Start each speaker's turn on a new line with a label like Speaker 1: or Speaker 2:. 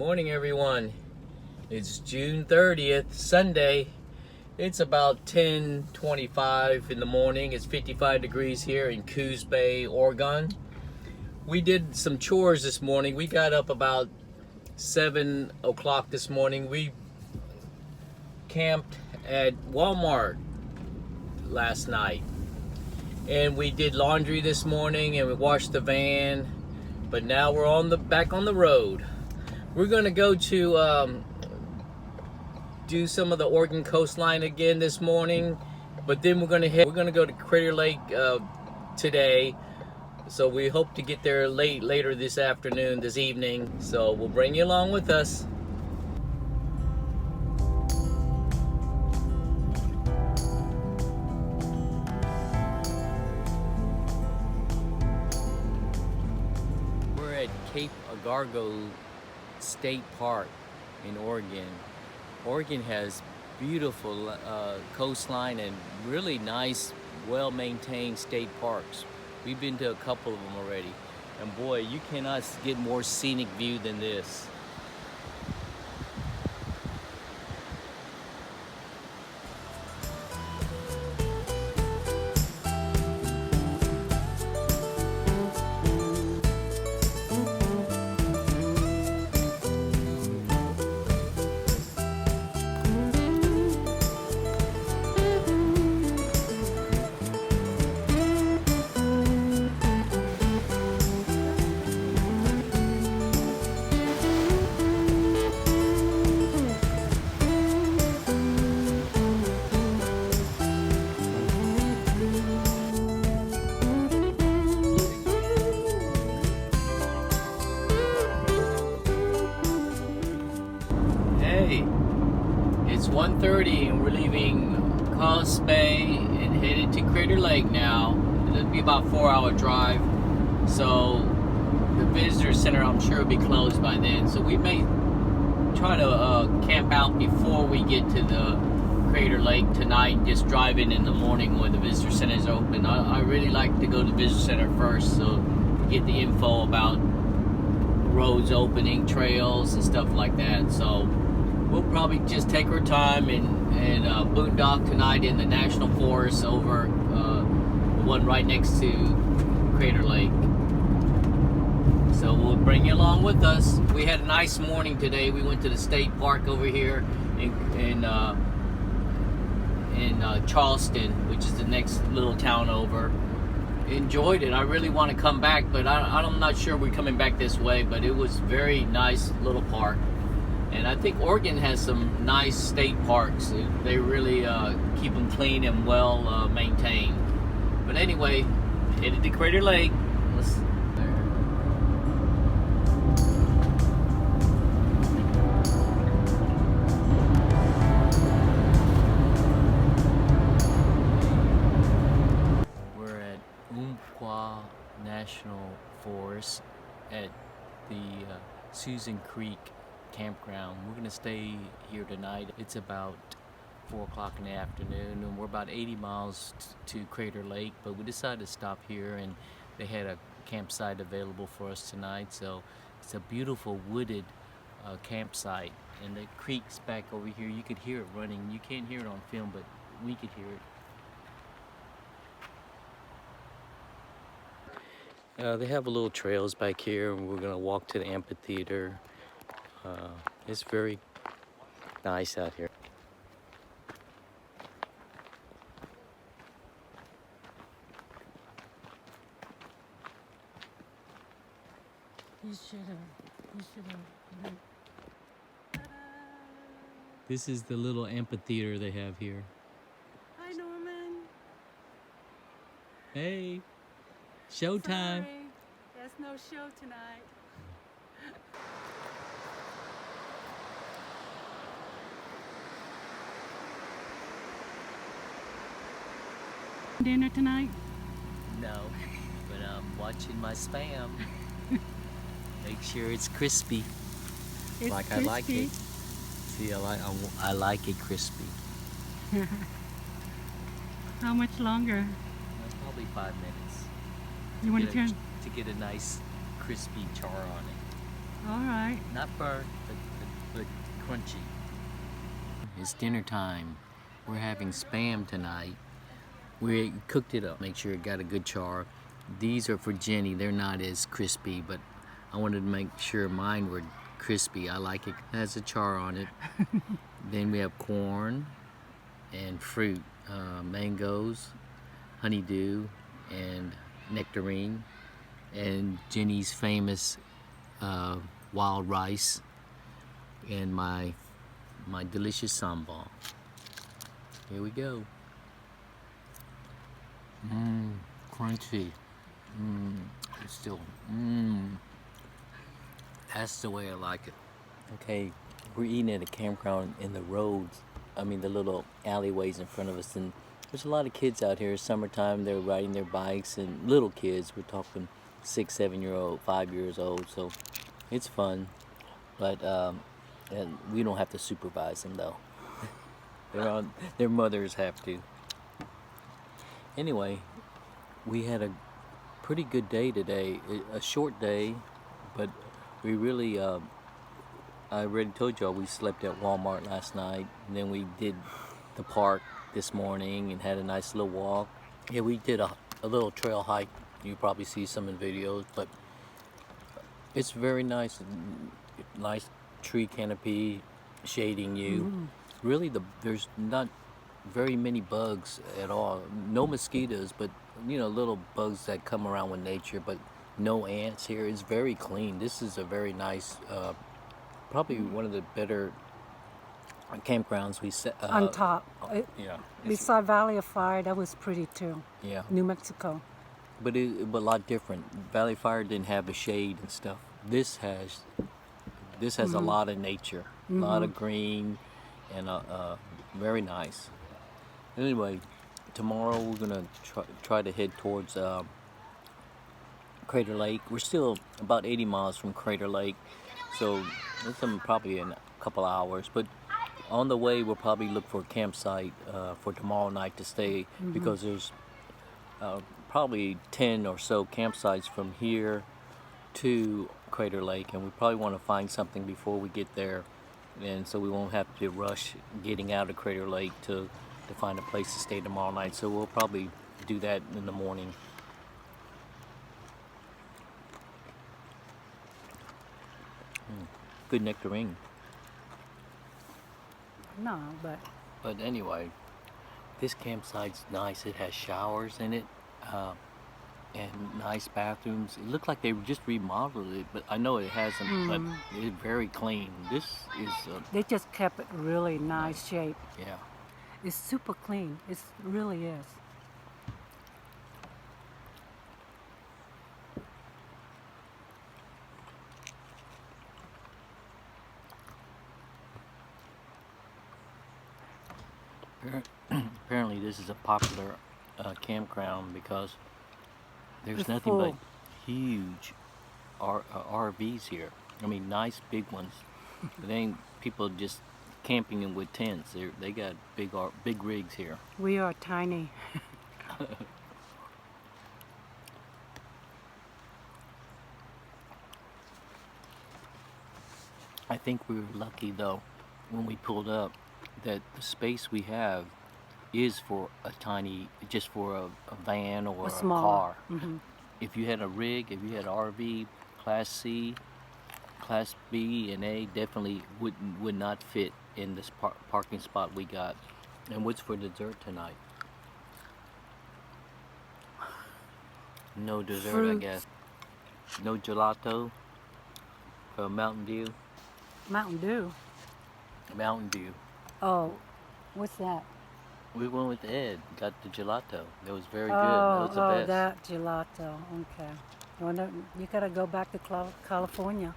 Speaker 1: Morning, everyone. It's June 30th, Sunday. It's about 10:25 in the morning. It's 55 degrees here in Coos Bay, Oregon. We did some chores this morning. We got up about 7 o'clock this morning. We camped at Walmart last night. And we did laundry this morning and we washed the van. But now we're back on the road. We're gonna go to do some of the Oregon coastline again this morning, but then we're gonna go to Crater Lake today. So we hope to get there later this evening. So we'll bring you along with us. We're at Cape Agargo State Park in Oregon. Oregon has beautiful coastline and really nice, well-maintained state parks. We've been to a couple of them already, and boy, you cannot get more scenic view than this. It's 1:30 and we're leaving Coos Bay and headed to Crater Lake now. It'll be about a 4-hour drive. So the visitor center, I'm sure, will be closed by then. So we may try to camp out before we get to the Crater Lake tonight and just drive in the morning when the visitor center is open. I really like to go to the visitor center first, so get the info about roads opening, trails and stuff like that. So we'll probably just take our time and boondock tonight in the National Forest over the one right next to Crater Lake. So we'll bring you along with us. We had a nice morning today. We went to the state park over here in Charleston, which is the next little town over. Enjoyed it. I really want to come back, but I'm not sure we're coming back this way, but it was very nice little park. And I think Oregon has some nice state parks. They really keep them clean and well maintained. But anyway, headed to Crater Lake. We're at Umpqua National Forest at the Susan Creek campground. We're gonna stay here tonight. It's about 4 o'clock in the afternoon and we're about 80 miles to Crater Lake, but we decided to stop here and they had a campsite available for us tonight. So it's a beautiful wooded campsite, and the creek's back over here. You could hear it running. You can't hear it on film, but we could hear it. They have a little trails back here and we're gonna walk to the amphitheater. It's very nice out here.
Speaker 2: You should have.
Speaker 1: This is the little amphitheater they have here.
Speaker 2: Hi, Norman.
Speaker 1: Hey, showtime.
Speaker 2: Sorry, there's no show tonight. Dinner tonight?
Speaker 1: No, but I'm watching my Spam. Make sure it's crispy,
Speaker 2: It's
Speaker 1: like
Speaker 2: crispy.
Speaker 1: I like it. See, I like it crispy.
Speaker 2: How much longer?
Speaker 1: Probably 5 minutes.
Speaker 2: You want to turn?
Speaker 1: To get a nice crispy char on it.
Speaker 2: All right.
Speaker 1: Not burnt, but crunchy. It's dinner time. We're having spam tonight. We cooked it up, make sure it got a good char. These are for Jenny. They're not as crispy, but I wanted to make sure mine were crispy. I like it. It has a char on it. Then we have corn and fruit, mangoes, honeydew, and nectarine, and Jenny's famous wild rice, and my delicious sambal. Here we go. Crunchy. It's still, that's the way I like it. Okay, we're eating at a campground in the roads. I mean, the little alleyways in front of us, and there's a lot of kids out here. It's summertime, they're riding their bikes, and little kids. We're talking 6, 7-year-old, 5 years old. So it's fun, but and we don't have to supervise them though. Their mothers have to. Anyway, we had a pretty good day today. A short day, but we really, I already told y'all we slept at Walmart last night, and then we did the park this morning and had a nice little walk. Yeah, we did a little trail hike. You probably see some in videos, but it's very nice. Nice tree canopy shading you. Really, there's not very many bugs at all. No mosquitoes, but little bugs that come around with nature, but no ants here. It's very clean. This is a very nice, probably one of the better campgrounds we set.
Speaker 2: On top.
Speaker 1: Yeah.
Speaker 2: Beside Valley of Fire, that was pretty too.
Speaker 1: Yeah.
Speaker 2: New Mexico.
Speaker 1: But a lot different. Valley Fire didn't have the shade and stuff. This has a lot of nature, a lot of green, and very nice. Anyway, tomorrow we're gonna try to head towards Crater Lake. We're still about 80 miles from Crater Lake, so it's probably in a couple hours. But on the way, we'll probably look for a campsite for tomorrow night to stay, because there's probably 10 or so campsites from here to Crater Lake, and we probably want to find something before we get there, and so we won't have to rush getting out of Crater Lake to find a place to stay tomorrow night. So we'll probably do that in the morning. Good nectarine.
Speaker 2: No,
Speaker 1: But anyway, this campsite's nice. It has showers in it, and nice bathrooms. It looked like they just remodeled it, but I know it hasn't. But it's very clean. This is
Speaker 2: they just kept it really nice shape.
Speaker 1: yeah.
Speaker 2: It's super clean. It really is.
Speaker 1: Apparently, this is a popular campground because there's
Speaker 2: It's
Speaker 1: nothing
Speaker 2: full.
Speaker 1: but huge RVs here. I mean, nice big ones. It ain't people just camping in with tents. They got big rigs here.
Speaker 2: We are tiny.
Speaker 1: I think we were lucky though when we pulled up that the space we have is for a tiny, just for a van or a
Speaker 2: small.
Speaker 1: car. If you had a rig, if you had RV, Class C, Class B and A, definitely would not fit in this parking spot we got. And what's for dessert tonight? No dessert, I
Speaker 2: Fruits.
Speaker 1: guess. No gelato. Mountain Dew.
Speaker 2: Mountain Dew.
Speaker 1: Mountain Dew.
Speaker 2: Oh, what's that?
Speaker 1: We went with Ed. Got the gelato. It was very good.
Speaker 2: Oh,
Speaker 1: That was the best.
Speaker 2: that gelato. Okay. Well, no, you gotta go back to California.